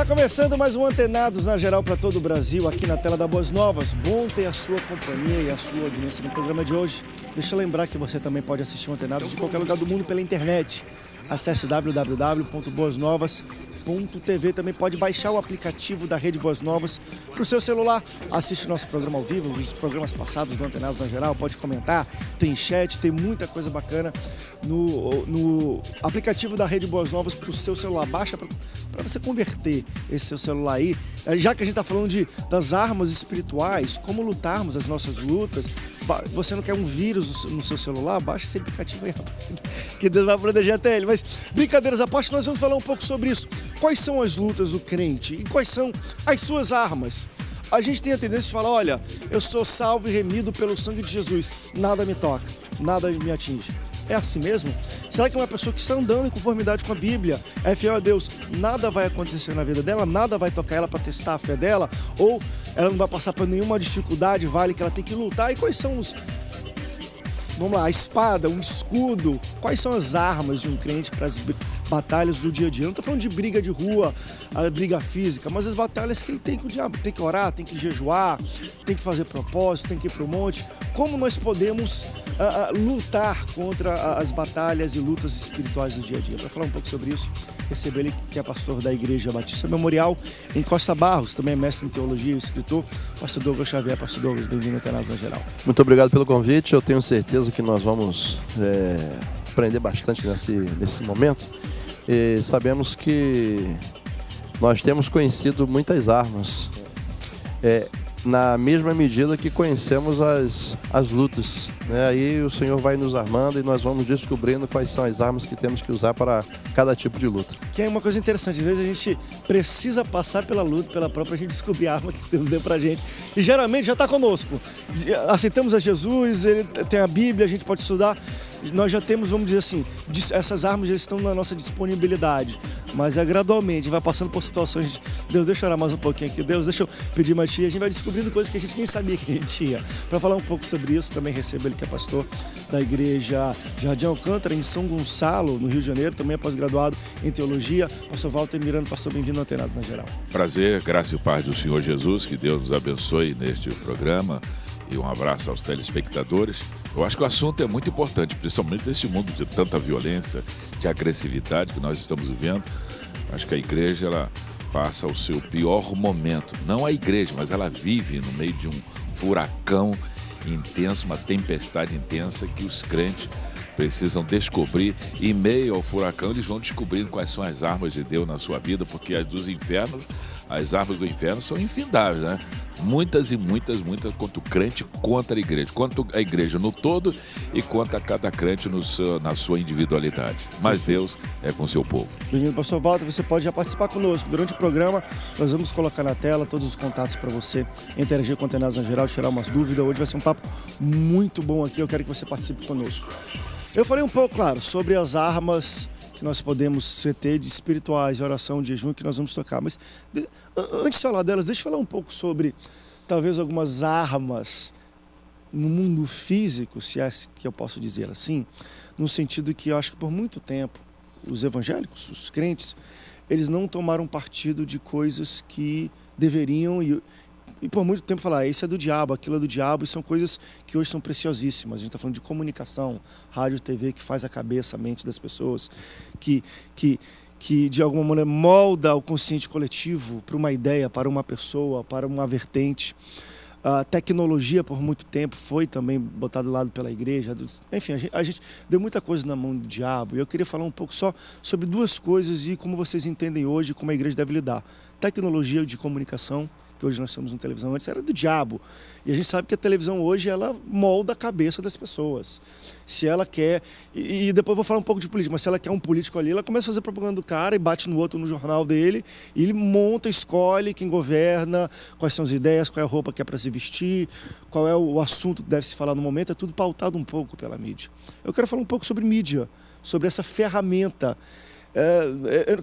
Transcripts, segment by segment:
Começando mais um Antenados na Geral para todo o Brasil, aqui na tela da Boas Novas. Bom ter a sua companhia e a sua audiência no programa de hoje. Deixa eu lembrar que você também pode assistir o Antenados de qualquer lugar do mundo pela internet. Acesse www.boasnovas.tv. Também pode baixar o aplicativo da Rede Boas Novas para o seu celular. Assiste o nosso programa ao vivo, os programas passados do Antenados na Geral. Pode comentar, tem chat, tem muita coisa bacana no aplicativo da Rede Boas Novas para o seu celular. Baixa para você converter esse seu celular aí. Já que a gente está falando das armas espirituais, como lutarmos as nossas lutas, você não quer um vírus no seu celular? Baixa esse aplicativo aí, que Deus vai proteger até ele. Mas, brincadeiras à parte, nós vamos falar um pouco sobre isso. Quais são as lutas do crente e quais são as suas armas? A gente tem a tendência de falar, olha, eu sou salvo e remido pelo sangue de Jesus, nada me toca, nada me atinge. É assim mesmo? Será que uma pessoa que está andando em conformidade com a Bíblia é fiel a Deus, nada vai acontecer na vida dela, nada vai tocar ela para testar a fé dela, ou ela não vai passar por nenhuma dificuldade, vale que ela tem que lutar? E quais são vamos lá, a espada, um escudo, quais são as armas de um crente para as batalhas do dia a dia? Eu não estou falando de briga de rua, a briga física, mas as batalhas que ele tem com o diabo. Tem que orar, tem que jejuar, tem que fazer propósito, tem que ir para o monte. Como nós podemos lutar contra as batalhas e lutas espirituais do dia a dia? Para falar um pouco sobre isso, receber ele, que é pastor da Igreja Batista Memorial em Costa Barros, também é mestre em teologia e escritor, pastor Douglas Xavier. Pastor Douglas, bem-vindo ao Antenados na Geral. Muito obrigado pelo convite, eu tenho certeza que nós vamos aprender bastante nesse momento. E sabemos que nós temos conhecido muitas armas, na mesma medida que conhecemos as lutas, né? Aí o Senhor vai nos armando e nós vamos descobrindo quais são as armas que temos que usar para cada tipo de luta. Que é uma coisa interessante, às vezes a gente precisa passar pela luta, pela própria, a gente descobrir a arma que Deus deu pra gente. E geralmente já está conosco. Aceitamos a Jesus, ele tem a Bíblia, a gente pode estudar. Nós já temos, vamos dizer assim, essas armas já estão na nossa disponibilidade. Mas gradualmente, vai passando por situações. Deus, deixa eu orar mais um pouquinho aqui. Deus, deixa eu pedir mais tia. A gente vai descobrindo coisas que a gente nem sabia que a gente tinha. Para falar um pouco sobre isso, também recebo ele, que é pastor da Igreja Jardim Alcântara, em São Gonçalo, no Rio de Janeiro. Também é pós-graduado em teologia. Pastor Walter Miranda, pastor, bem-vindo ao Antenados na Geral. Prazer, graça e paz do Senhor Jesus. Que Deus nos abençoe neste programa. E um abraço aos telespectadores. Eu acho que o assunto é muito importante, principalmente nesse mundo de tanta violência, de agressividade que nós estamos vivendo. Acho que a igreja, ela passa o seu pior momento. Não a igreja, mas ela vive no meio de um furacão intenso, uma tempestade intensa que os crentes precisam descobrir. E em meio ao furacão, eles vão descobrindo quais são as armas de Deus na sua vida, porque as dos infernos, as armas do inferno são infindáveis, né? Muitas e muitas contra o crente, contra a igreja. Contra a igreja no todo e contra cada crente na sua individualidade. Mas Deus é com o seu povo. Bem-vindo, pastor Walter. Você pode já participar conosco. Durante o programa, nós vamos colocar na tela todos os contatos para você interagir com o Antenados na Geral, tirar umas dúvidas. Hoje vai ser um papo muito bom aqui. Eu quero que você participe conosco. Eu falei um pouco, claro, sobre as armas que nós podemos ter de espirituais, de oração, de jejum, que nós vamos tocar. Mas antes de falar delas, deixa eu falar um pouco sobre talvez algumas armas no mundo físico, se é que eu posso dizer assim, no sentido que eu acho que por muito tempo os evangélicos, os crentes, eles não tomaram partido de coisas que deveriam e por muito tempo falar, isso é do diabo, aquilo é do diabo, e são coisas que hoje são preciosíssimas. A gente está falando de comunicação, rádio, TV, que faz a cabeça, a mente das pessoas, que de alguma maneira molda o consciente coletivo para uma ideia, para uma pessoa, para uma vertente. A tecnologia, por muito tempo, foi também botada do lado pela igreja. Enfim, a gente deu muita coisa na mão do diabo. E eu queria falar um pouco só sobre duas coisas e como vocês entendem hoje como a igreja deve lidar. Tecnologia de comunicação, que hoje nós temos na televisão, antes era do diabo. E a gente sabe que a televisão hoje, ela molda a cabeça das pessoas. Se ela quer, e depois eu vou falar um pouco de política, mas se ela quer um político ali, ela começa a fazer propaganda do cara e bate no outro no jornal dele, e ele monta, escolhe quem governa, quais são as ideias, qual é a roupa que é para se vestir, qual é o assunto que deve se falar no momento, é tudo pautado um pouco pela mídia. Eu quero falar um pouco sobre mídia, sobre essa ferramenta.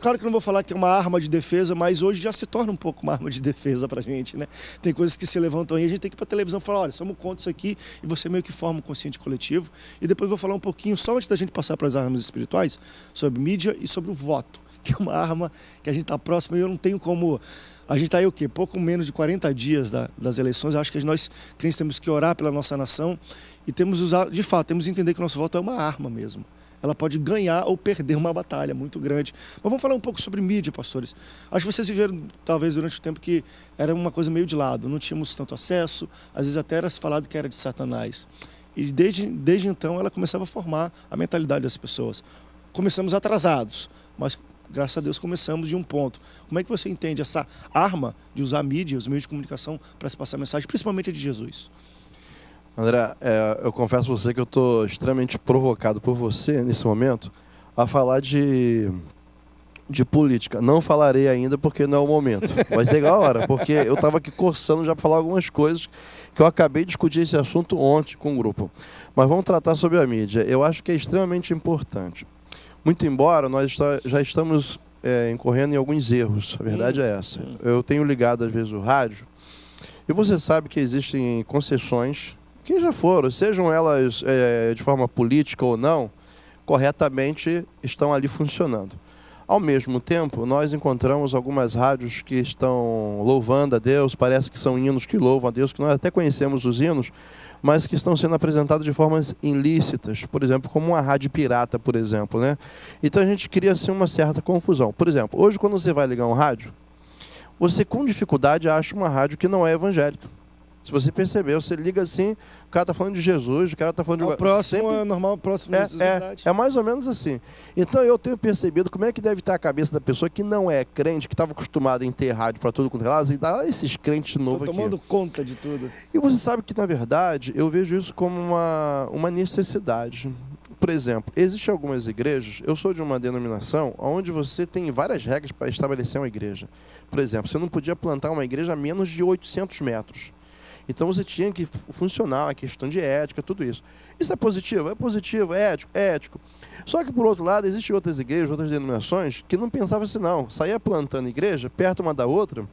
Claro que eu não vou falar que é uma arma de defesa, mas hoje já se torna um pouco uma arma de defesa pra gente, né? Tem coisas que se levantam aí, a gente tem que ir pra televisão e falar, olha, somos contra isso aqui, e você meio que forma um consciente coletivo. E depois eu vou falar um pouquinho, só antes da gente passar para as armas espirituais, sobre mídia e sobre o voto, que é uma arma que a gente está próximo e eu não tenho como... A gente está aí o quê? Pouco menos de 40 dias das eleições. Eu acho que nós, crentes, temos que orar pela nossa nação e temos usar, de fato, temos que entender que o nosso voto é uma arma mesmo. Ela pode ganhar ou perder uma batalha muito grande. Mas vamos falar um pouco sobre mídia, pastores. Acho que vocês viveram, talvez, durante o tempo que era uma coisa meio de lado. Não tínhamos tanto acesso, às vezes até era se falado que era de Satanás. E desde então ela começava a formar a mentalidade das pessoas. Começamos atrasados, mas graças a Deus começamos de um ponto. Como é que você entende essa arma de usar a mídia, os meios de comunicação para se passar a mensagem, principalmente a de Jesus? André, eu confesso a você que eu estou extremamente provocado por você, nesse momento, a falar de política. Não falarei ainda porque não é o momento, mas legal a hora, porque eu estava aqui coçando já para falar algumas coisas que eu acabei de discutir esse assunto ontem com o grupo. Mas vamos tratar sobre a mídia. Eu acho que é extremamente importante. Muito embora nós já estamos incorrendo em alguns erros, a verdade é essa. Eu tenho ligado às vezes o rádio e você sabe que existem concessões que já foram, sejam elas de forma política ou não, corretamente estão ali funcionando. Ao mesmo tempo, nós encontramos algumas rádios que estão louvando a Deus, parece que são hinos que louvam a Deus, que nós até conhecemos os hinos, mas que estão sendo apresentados de formas ilícitas, por exemplo, como uma rádio pirata, por exemplo, né? Então a gente cria assim uma certa confusão. Por exemplo, hoje quando você vai ligar um rádio, você com dificuldade acha uma rádio que não é evangélica. Se você perceber, você liga assim, o cara está falando de Jesus, o cara está falando de... O próximo sempre... é normal, o próximo é mais ou menos assim. Então eu tenho percebido como é que deve estar a cabeça da pessoa que não é crente, que estava acostumada em ter rádio para tudo quanto é lado, e dá esses crentes novos aqui. Tomando conta de tudo. E você sabe que, na verdade, eu vejo isso como uma necessidade. Por exemplo, existem algumas igrejas, eu sou de uma denominação onde você tem várias regras para estabelecer uma igreja. Por exemplo, você não podia plantar uma igreja a menos de 800 metros. Então você tinha que funcionar a questão de ética, tudo isso. Isso é positivo? É positivo, é ético? É ético. Só que, por outro lado, existem outras igrejas, outras denominações, que não pensavam assim, não. Saía plantando igreja, perto uma da outra,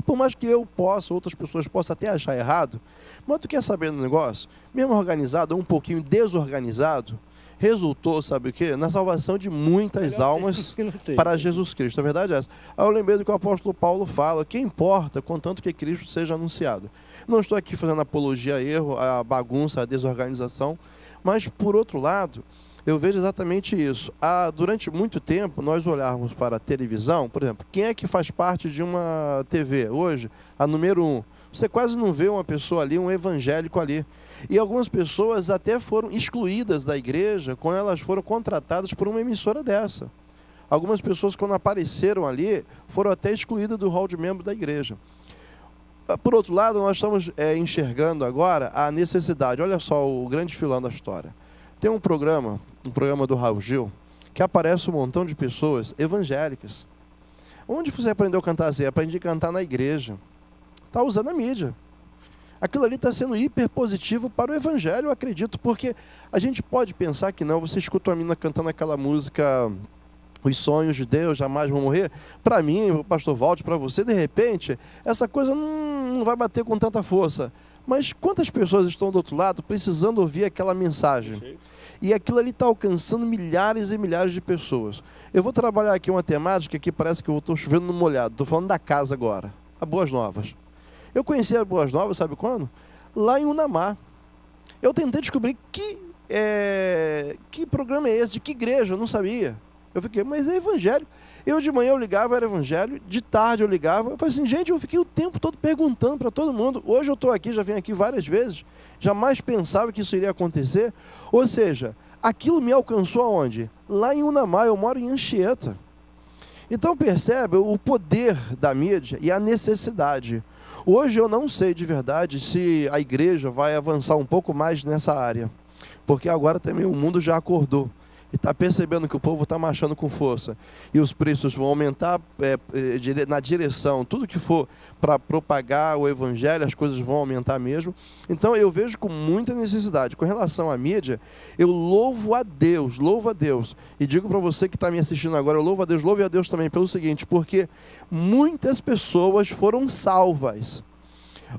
por mais que eu possa, outras pessoas possam até achar errado, mas tu quer saber do negócio? Mesmo organizado, ou um pouquinho desorganizado, resultou, sabe o quê? Na salvação de muitas almas para Jesus Cristo. A verdade é essa. Aí eu lembrei do que o apóstolo Paulo fala, que importa, contanto que Cristo seja anunciado. Não estou aqui fazendo apologia a erro, a bagunça, a desorganização, mas, por outro lado, eu vejo exatamente isso. Durante muito tempo, nós olharmos para a televisão, por exemplo, quem é que faz parte de uma TV hoje? A número 1. Você quase não vê uma pessoa ali, um evangélico ali. E algumas pessoas até foram excluídas da igreja quando elas foram contratadas por uma emissora dessa. Algumas pessoas, quando apareceram ali, foram até excluídas do hall de membros da igreja. Por outro lado, nós estamos enxergando agora a necessidade. Olha só o grande filão da história. Tem um programa do Raul Gil, que aparece um montão de pessoas evangélicas. Onde você aprendeu a cantar assim? Aprendi a cantar na igreja. Está usando a mídia. Aquilo ali está sendo hiper positivo para o evangelho, eu acredito, porque a gente pode pensar que não. Você escuta uma menina cantando aquela música... Os sonhos de Deus jamais vão morrer. Para mim, o pastor Valde, para você, de repente, essa coisa não vai bater com tanta força. Mas quantas pessoas estão do outro lado precisando ouvir aquela mensagem? Perfeito. E aquilo ali está alcançando milhares e milhares de pessoas. Eu vou trabalhar aqui uma temática que parece que eu estou chovendo no molhado. Estou falando da casa agora. A Boas Novas. Eu conheci a Boas Novas, sabe quando? Lá em Unamar. Eu tentei descobrir que programa é esse, de que igreja, eu não sabia. Eu fiquei, mas é evangelho. Eu de manhã eu ligava, era evangelho, de tarde eu ligava. Eu falei assim, gente, eu fiquei o tempo todo perguntando para todo mundo. Hoje eu estou aqui, já vim aqui várias vezes, jamais pensava que isso iria acontecer. Ou seja, aquilo me alcançou aonde? Lá em Unamar, eu moro em Anchieta. Então percebe o poder da mídia e a necessidade. Hoje eu não sei de verdade se a igreja vai avançar um pouco mais nessa área, porque agora também o mundo já acordou. E está percebendo que o povo está marchando com força. E os preços vão aumentar na direção, tudo que for para propagar o evangelho, as coisas vão aumentar mesmo. Então eu vejo com muita necessidade. Com relação à mídia, eu louvo a Deus. E digo para você que está me assistindo agora, eu louvo a Deus também pelo seguinte, porque muitas pessoas foram salvas.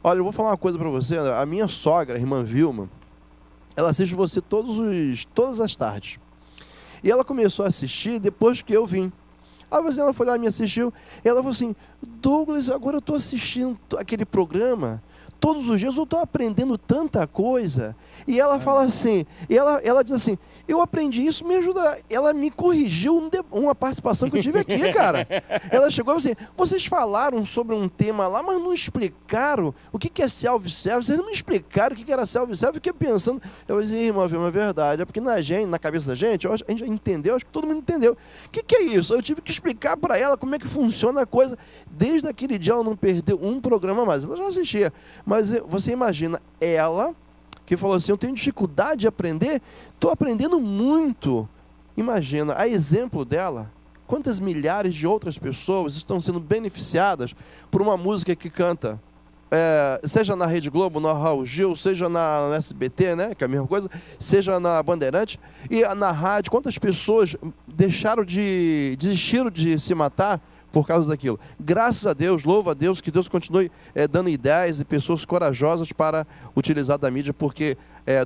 Olha, eu vou falar uma coisa para você, André. A minha sogra, a irmã Vilma, ela assiste você todas as tardes. E ela começou a assistir depois que eu vim. A vizinha foi lá, me assistiu, e ela falou assim, Douglas, agora eu estou assistindo aquele programa, todos os dias eu estou aprendendo tanta coisa. E ela fala assim, e ela diz assim, eu aprendi isso, me ajuda. Ela me corrigiu uma participação que eu tive aqui, cara. Ela chegou e falou assim, vocês falaram sobre um tema lá, mas não explicaram o que é self-service, vocês não me explicaram o que era self-service. Eu fiquei pensando, eu disse, irmã, é verdade, é porque na cabeça da gente, a gente já entendeu, acho que todo mundo entendeu. O que é isso? Eu tive que explicar para ela como é que funciona a coisa. Desde aquele dia ela não perdeu um programa mais, ela já assistia. Mas você imagina, ela que falou assim, eu tenho dificuldade de aprender, estou aprendendo muito. Imagina, a exemplo dela, quantas milhares de outras pessoas estão sendo beneficiadas por uma música que canta, seja na Rede Globo, no Raul Gil, seja na SBT, né, que é a mesma coisa, seja na Bandeirante, e na rádio, quantas pessoas desistiram de se matar por causa daquilo. Graças a Deus, louvo a Deus, que Deus continue dando ideias e pessoas corajosas para utilizar da mídia, porque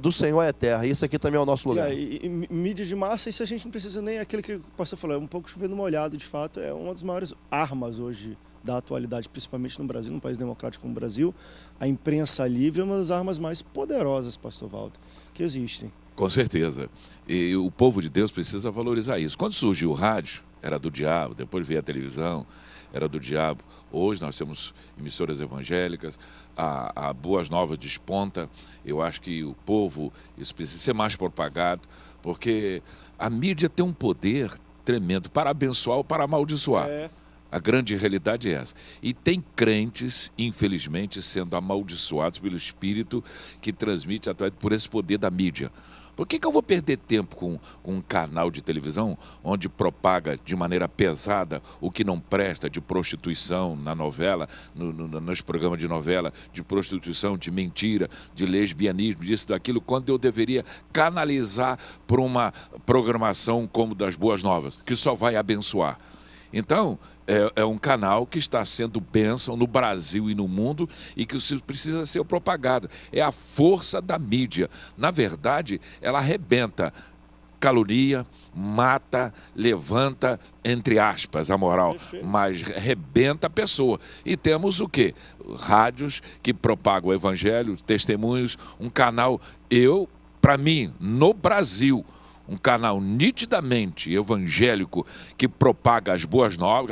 do Senhor é a terra, e isso aqui também é o nosso lugar. E mídia de massa, isso a gente não precisa nem, aquilo que o pastor falou, é um pouco chovendo molhado, de fato, é uma das maiores armas hoje da atualidade, principalmente no Brasil, num país democrático como o Brasil. A imprensa livre é uma das armas mais poderosas, pastor Walter, que existem. Com certeza. E o povo de Deus precisa valorizar isso. Quando surgiu o rádio, era do diabo, depois veio a televisão, era do diabo. Hoje nós temos emissoras evangélicas, a Boas Novas desponta. Eu acho que o povo, isso precisa ser mais propagado, porque a mídia tem um poder tremendo para abençoar ou para amaldiçoar. A grande realidade é essa. E tem crentes, infelizmente, sendo amaldiçoados pelo Espírito que transmite por esse poder da mídia. Por que eu vou perder tempo com um canal de televisão onde propaga de maneira pesada o que não presta de prostituição na novela, nos programas de novela, de prostituição, de mentira, de lesbianismo, disso, daquilo, quando eu deveria canalizar para uma programação como das Boas Novas, que só vai abençoar? Então, é um canal que está sendo bênção no Brasil e no mundo e que precisa ser propagado. É a força da mídia. Na verdade, ela arrebenta, calunia, mata, levanta, entre aspas, a moral, mas arrebenta a pessoa. E temos o quê? Rádios que propagam o evangelho, testemunhos, um canal, para mim, no Brasil, um canal nitidamente evangélico que propaga as boas novas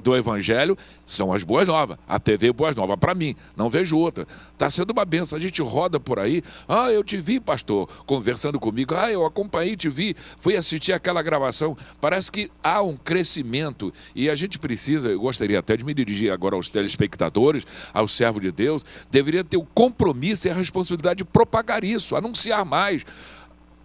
do evangelho, são as Boas Novas, a TV Boas Novas. Para mim, não vejo outra. Está sendo uma benção. A gente roda por aí, eu te vi, pastor, conversando comigo, eu acompanhei, te vi, fui assistir aquela gravação. Parece que há um crescimento e a gente precisa, eu gostaria até de me dirigir agora aos telespectadores, aos servos de Deus, deveria ter o compromisso e a responsabilidade de propagar isso, anunciar mais.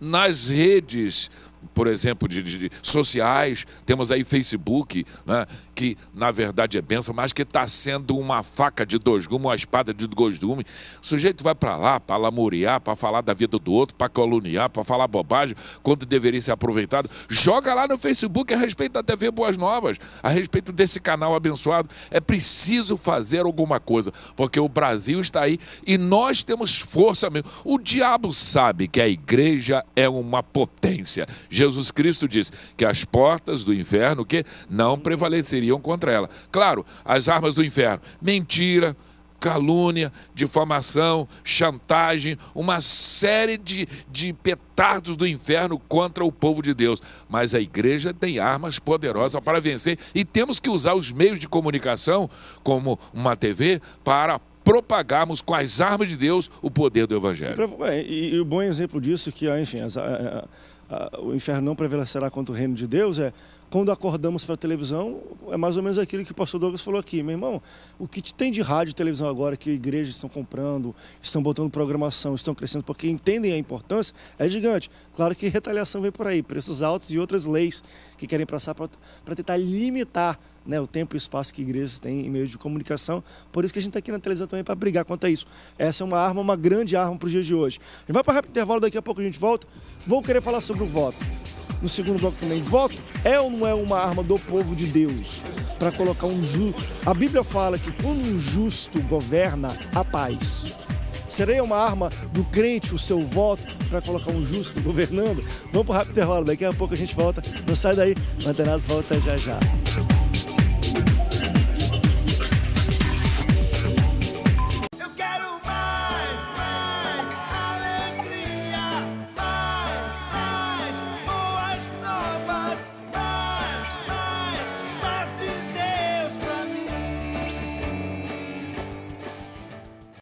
Nas redes, por exemplo, de sociais, temos aí Facebook, né, que na verdade é bênção, mas que está sendo uma faca de dois gumes, uma espada de dois gumes. O sujeito vai para lá para lamuriar, para falar da vida do outro, para caluniar, para falar bobagem, quando deveria ser aproveitado. Joga lá no Facebook a respeito da TV Boas Novas, a respeito desse canal abençoado. É preciso fazer alguma coisa, porque o Brasil está aí e nós temos força mesmo. O diabo sabe que a igreja é uma potência. Jesus Cristo diz que as portas do inferno não prevaleceriam contra ela. Claro, as armas do inferno, mentira, calúnia, difamação, chantagem, uma série de petardos do inferno contra o povo de Deus. Mas a igreja tem armas poderosas para vencer e temos que usar os meios de comunicação, como uma TV, para propagarmos com as armas de Deus o poder do evangelho. E o bom exemplo disso, que enfim, o inferno não prevalecerá contra o reino de Deus, quando acordamos para a televisão, é mais ou menos aquilo que o pastor Douglas falou aqui. Meu irmão, o que tem de rádio e televisão agora que igrejas estão comprando, estão botando programação, estão crescendo, porque entendem a importância, é gigante. Claro que retaliação vem por aí, preços altos e outras leis que querem passar para tentar limitar, né, o tempo e o espaço que igrejas têm em meio de comunicação. Por isso que a gente está aqui na televisão também para brigar contra isso. Essa é uma arma, uma grande arma para os dias de hoje. A gente vai para rápido intervalo, daqui a pouco a gente volta. Vou querer falar sobre o voto. No segundo bloco também, voto é ou não é uma arma do povo de Deus para colocar um justo? A Bíblia fala que quando um justo governa, a paz. Seria uma arma do crente o seu voto para colocar um justo governando? Vamos para o rápido intervalo, daqui a pouco a gente volta. Não sai daí, o Antenados volta já já.